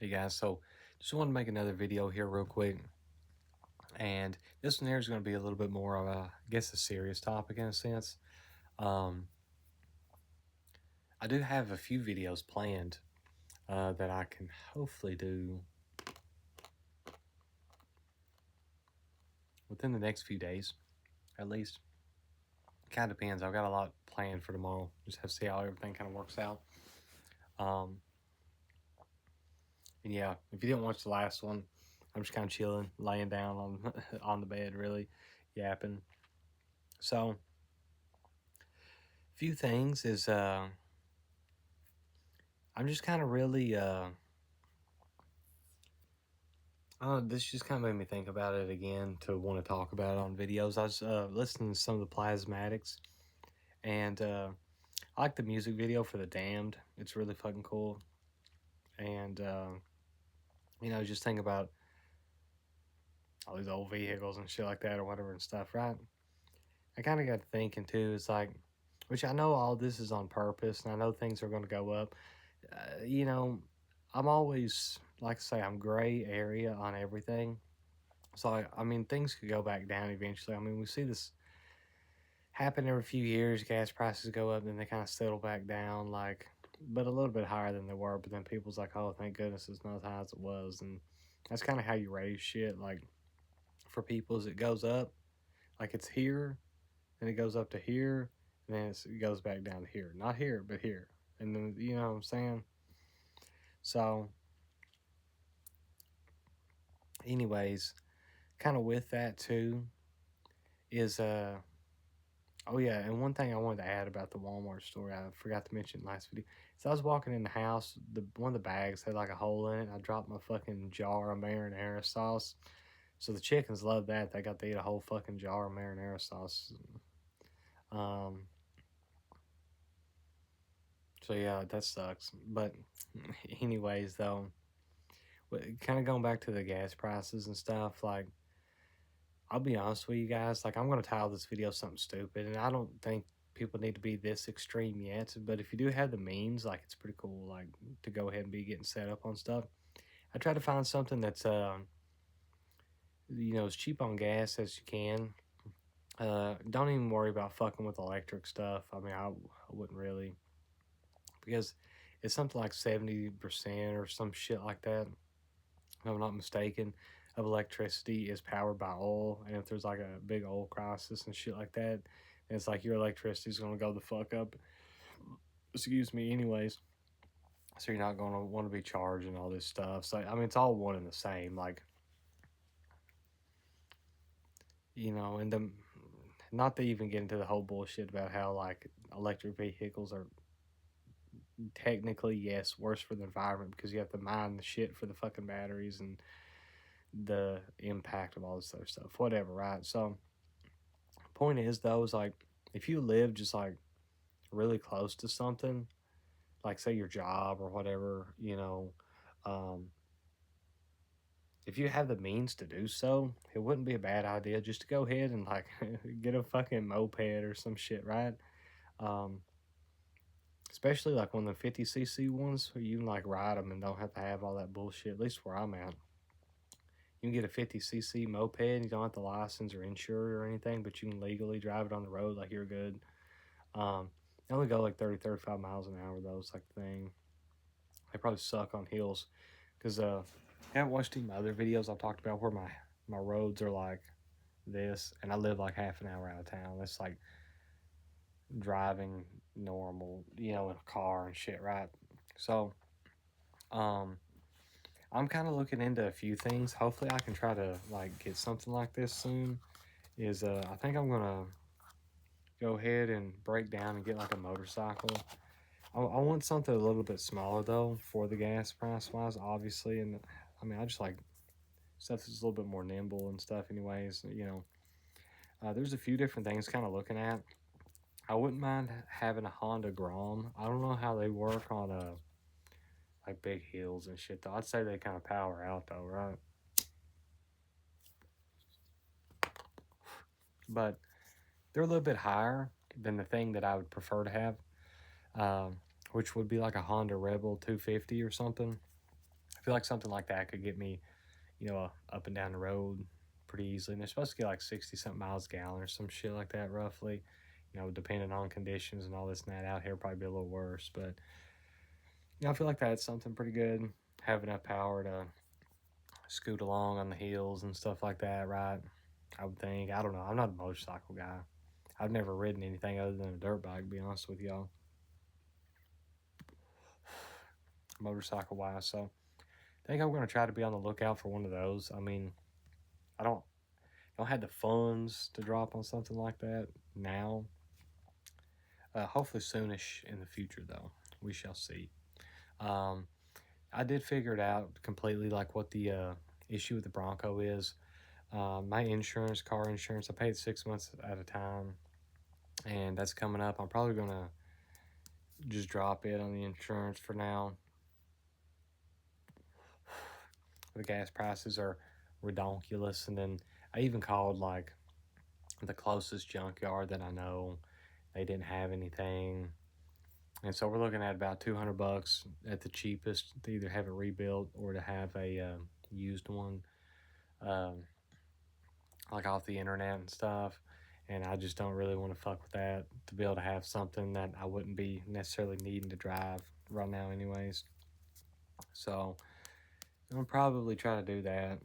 Hey guys, so just want to make another video here real quick, and this one here is going to be a little bit more of a, I guess, a serious topic in a sense. Um, I do have a few videos planned that I can hopefully do within the next few days, at least. Kind of depends. I've got a lot planned for tomorrow. Just have to see how everything kind of works out. Um, and yeah, if you didn't watch the last one, I'm just kind of chilling, laying down on on the bed, really yapping. So, few things is I'm just kind of really this just kind of made me think about it again to want to talk about it on videos. I was listening to some of the Plasmatics, and I like the music video for The Damned. It's really fucking cool. And just think about all these old vehicles and shit like that or whatever and stuff, right? I kind of got thinking too. It's like, which I know all this is on purpose, and I know things are going to go up. Uh, you know, I'm always, like I say, I'm gray area on everything. So, I mean, things could go back down eventually. I mean, we see this happen every few years. Gas prices go up, then they kind of settle back down, like, but a little bit higher than they were. But then people's like, oh, thank goodness it's not as high as it was. And that's kind of how you raise shit. Like, for people, as it goes up, like it's here, then it goes up to here, and then it goes back down to here. Not here, but here. And then, you know what I'm saying? So, anyways, kind of with that too is oh yeah, and one thing I wanted to add about the Walmart story, I forgot to mention last video. So I was walking in the house, the one of the bags had like a hole in it. I dropped my fucking jar of marinara sauce. So the chickens love that. They got to eat a whole fucking jar of marinara sauce. Um, so yeah, that sucks. But anyways, though, kind of going back to the gas prices and stuff, like I'll be honest with you guys, like I'm gonna title this video something stupid, and I don't think people need to be this extreme yet. But if you do have the means, like it's pretty cool, like to go ahead and be getting set up on stuff. I try to find something that's as cheap on gas as you can. Don't even worry about fucking with electric stuff. I mean, I wouldn't really, because it's something like 70% or some shit like that, if I'm not mistaken, of electricity is powered by oil. And if there's like a big oil crisis and shit like that, it's like your electricity is going to go the fuck up. Excuse me, anyways. So you're not going to want to be charging all this stuff. So, I mean, it's all one and the same. Like, and not to even get into the whole bullshit about how, like, electric vehicles are technically, yes, worse for the environment because you have to mine the shit for the fucking batteries and the impact of all this other stuff, whatever, right? So, point is though, is like if you live just like really close to something, like say your job or whatever, um, if you have the means to do so, it wouldn't be a bad idea just to go ahead and like get a fucking moped or some shit, right? Um, Especially like one of the 50cc ones where you can like ride them and don't have to have all that bullshit. At least where I'm at. You can get a 50cc moped. You don't have to license or insure or anything, but you can legally drive it on the road like you're good. They only go like 30, 35 miles an hour, though. It's like the thing. They probably suck on hills because I haven't watched any of my other videos I've talked about where my roads are like this, and I live like half an hour out of town. It's like driving normal, in a car and shit, right? So, um, I'm kind of looking into a few things. Hopefully, I can try to like get something like this soon. I think I'm gonna go ahead and break down and get like a motorcycle. I want something a little bit smaller though for the gas price wise, obviously. And I mean, I just like stuff that's a little bit more nimble and stuff, anyways. There's a few different things kind of looking at. I wouldn't mind having a Honda Grom. I don't know how they work on like big hills and shit though. I'd say they kind of power out though, right? But they're a little bit higher than the thing that I would prefer to have, which would be like a Honda Rebel 250 or something. I feel like something like that could get me, up and down the road pretty easily. And they're supposed to get like 60 something miles a gallon or some shit like that, roughly. Depending on conditions and all this and that. Out here, probably be a little worse. But, I feel like that's something pretty good. Have enough power to scoot along on the hills and stuff like that, right? I would think. I don't know. I'm not a motorcycle guy. I've never ridden anything other than a dirt bike, to be honest with y'all, motorcycle wise. So I think I'm going to try to be on the lookout for one of those. I mean, I don't have the funds to drop on something like that now. Hopefully soonish in the future, though. We shall see. Um, I did figure it out completely, like what the issue with the Bronco is. My insurance, car insurance, I paid 6 months at a time, and that's coming up. I'm probably gonna just drop it on the insurance for now. The gas prices are redonkulous, and then I even called like the closest junkyard that I know. They didn't have anything, and so we're looking at about $200 at the cheapest to either have it rebuilt or to have a used one, um, like off the internet and stuff. And I just don't really want to fuck with that to be able to have something that I wouldn't be necessarily needing to drive right now, anyways. So I'm probably try to do that.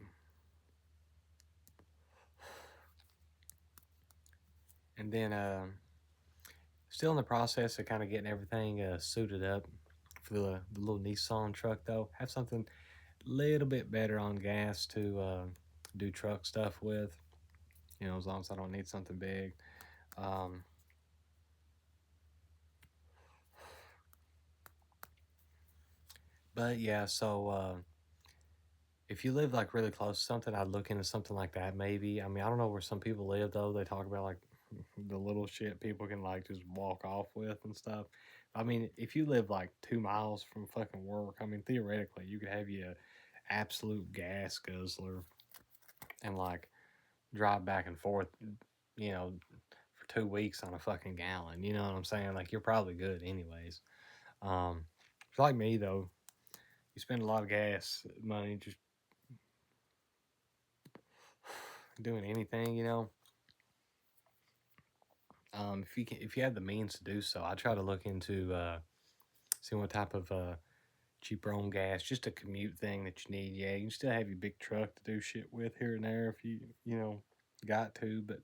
And then still in the process of kind of getting everything suited up for the little Nissan truck, though. Have something a little bit better on gas to do truck stuff with, as long as I don't need something big. Um, but yeah, so if you live like really close to something, I'd look into something like that maybe. I mean, I don't know where some people live though. They talk about like the little shit people can like just walk off with and stuff. I mean, if you live like 2 miles from fucking work, I mean, theoretically, you could have you absolute gas guzzler and like drive back and forth, you know, for 2 weeks on a fucking gallon. You know what I'm saying? Like, you're probably good anyways. It's like me though. You spend a lot of gas money just doing anything, if you have the means to do so, I try to look into seeing what type of cheaper on gas, just a commute thing that you need. Yeah, you can still have your big truck to do shit with here and there if you got to. But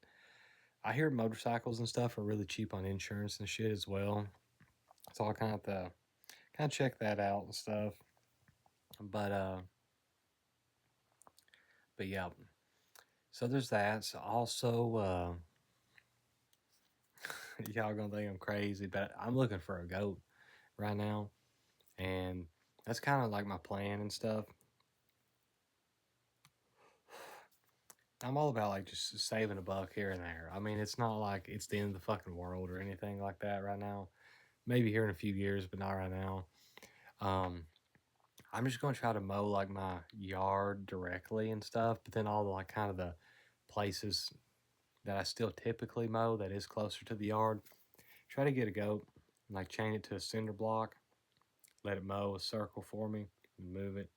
I hear motorcycles and stuff are really cheap on insurance and shit as well. So I kind of check that out and stuff. But but yeah. So there's that. So also, y'all gonna think I'm crazy, but I'm looking for a goat right now, and that's kind of like my plan and stuff. I'm all about like just saving a buck here and there. I mean, it's not like it's the end of the fucking world or anything like that right now. Maybe here in a few years, but not right now. Um, I'm just gonna try to mow like my yard directly and stuff, but then all the like kind of the places that I still typically mow that is closer to the yard, try to get a goat and like chain it to a cinder block, let it mow a circle for me, and move it,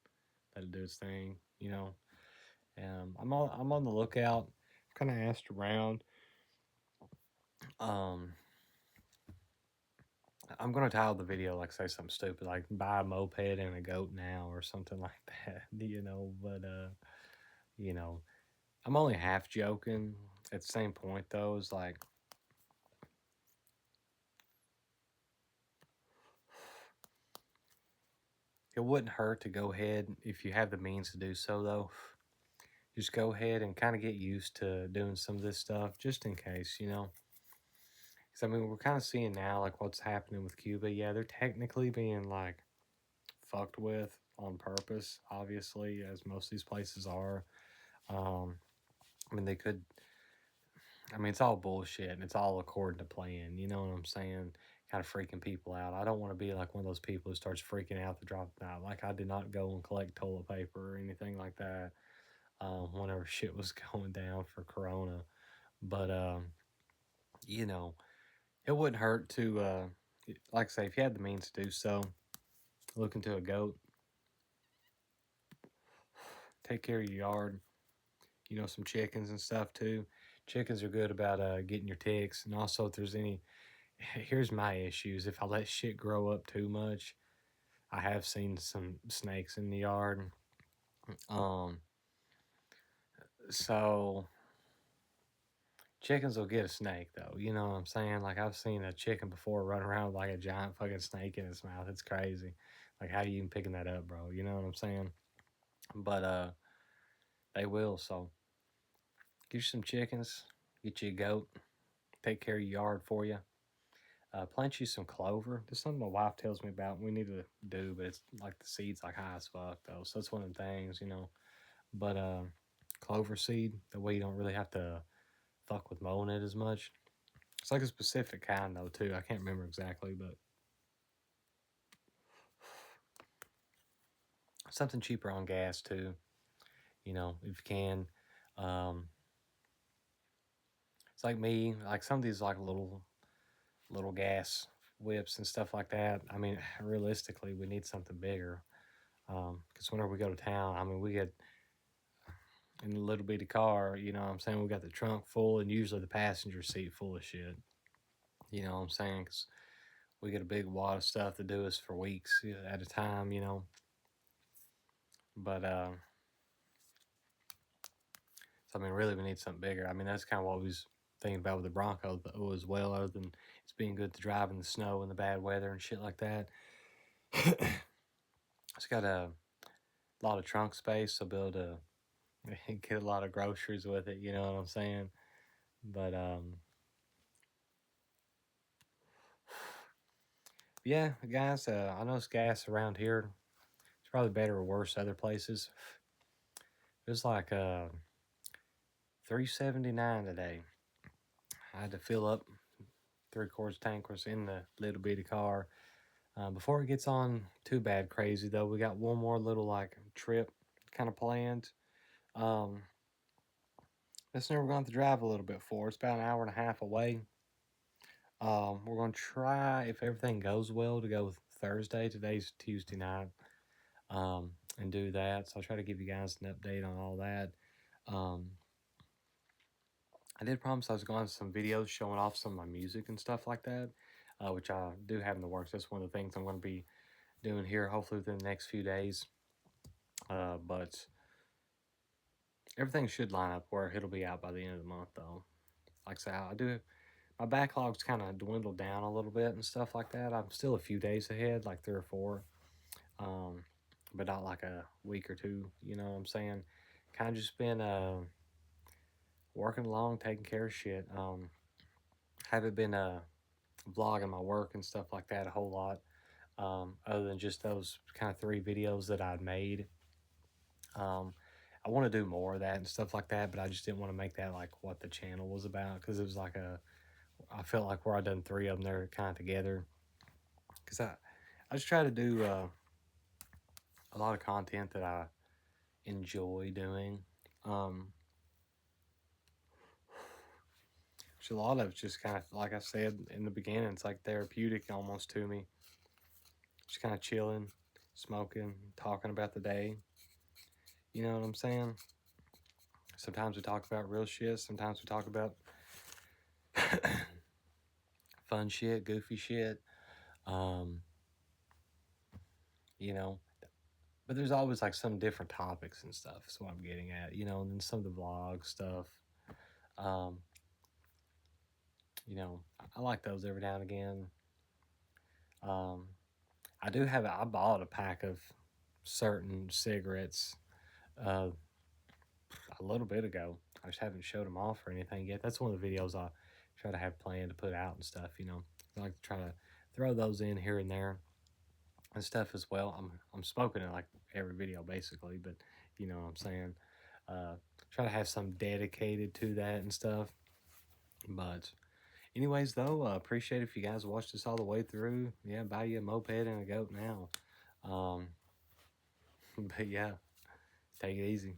let it do its thing, I'm on the lookout. Kind of asked around. Um, I'm gonna title the video like say something stupid like buy a moped and a goat now or something like that, But you know, I'm only half joking. At the same point though, is like it wouldn't hurt to go ahead if you have the means to do so though. Just go ahead and kind of get used to doing some of this stuff just in case. Because I mean, we're kind of seeing now like what's happening with Cuba. Yeah, they're technically being like fucked with on purpose, obviously, as most of these places are. Um, I mean, they could. I mean, it's all bullshit and it's all according to plan. You know what I'm saying? Kind of freaking people out. I don't want to be like one of those people who starts freaking out to drop out. Like I did not go and collect toilet paper or anything like that. Whenever shit was going down for Corona, but you know, it wouldn't hurt to, like I say, if you had the means to do so, look into a goat. take care of your yard. You know, some chickens and stuff too. Chickens are good about getting your ticks, and also if there's any. Here's my issues: if I let shit grow up too much, I have seen some snakes in the yard. Um, so chickens will get a snake though. You know what I'm saying? Like I've seen a chicken before run around with like a giant fucking snake in its mouth. It's crazy. Like how you even picking that up, bro? You know what I'm saying? But they will. So get you some chickens, get you a goat, take care of your yard for you. Plant you some clover. There's something my wife tells me about we need to do, but it's like the seeds like high as fuck though. So that's one of the things, you know. But clover seed, the way you don't really have to fuck with mowing it as much. It's like a specific kind though too. I can't remember exactly, but something cheaper on gas too. You know, if you can. Um, it's like me, like some of these like little gas whips and stuff like that. I mean, realistically, we need something bigger. Because whenever we go to town, I mean, we get in a little bitty car, you know what I'm saying? We got the trunk full and usually the passenger seat full of shit. You know what I'm saying? Because we get a big wad of stuff to do us for weeks at a time, you know. But, so I mean, really, we need something bigger. I mean, that's kind of what we was thinking about with the Bronco as well, other than it's being good to drive in the snow and the bad weather and shit like that. It's got a lot of trunk space, so be able to get a lot of groceries with it, you know what I'm saying? But, yeah, guys, I know it's gas around here. It's probably better or worse other places. It was like $3.79 today. I had to fill up 3/4 tank was in the little bitty car. Before it gets on too bad crazy though, we got one more little like trip kind of planned. Um, this we're going to drive a little bit for. It's about an hour and a half away. We're going to try, if everything goes well, to go Thursday. Today's Tuesday night. And do that. So I'll try to give you guys an update on all that. Um, I did promise I was going to some videos showing off some of my music and stuff like that, which I do have in the works. That's one of the things I'm going to be doing here, hopefully within the next few days. But everything should line up where it'll be out by the end of the month, though. Like I say, I do. My backlog's kind of dwindled down a little bit and stuff like that. I'm still a few days ahead, like 3 or 4, but not like a week or two. You know what I'm saying? Kind of just been working along, taking care of shit. Haven't been vlogging my work and stuff like that a whole lot, other than just those kind of 3 videos that I'd made. I want to do more of that and stuff like that, but I just didn't want to make that like what the channel was about because it was like I felt like where I done 3 of them, they're kind of together. Because I just try to do a lot of content that I enjoy doing. Which a lot of it's just kind of, like I said in the beginning, it's like therapeutic almost to me. Just kind of chilling, smoking, talking about the day. You know what I'm saying? Sometimes we talk about real shit. Sometimes we talk about fun shit, goofy shit. Um, you know, but there's always like some different topics and stuff. Is what I'm getting at. You know, and then some of the vlog stuff. Um, you know, I like those every now and again. Um, I bought a pack of certain cigarettes uh, a little bit ago. I just haven't showed them off or anything yet. That's one of the videos I try to have planned to put out and stuff. You know, I like to try to throw those in here and there and stuff as well. I'm smoking it like every video basically, but you know what I'm saying. Uh, try to have some dedicated to that and stuff. But anyways, though, appreciate if you guys watched this all the way through. Yeah, buy you a moped and a goat now. But yeah, take it easy.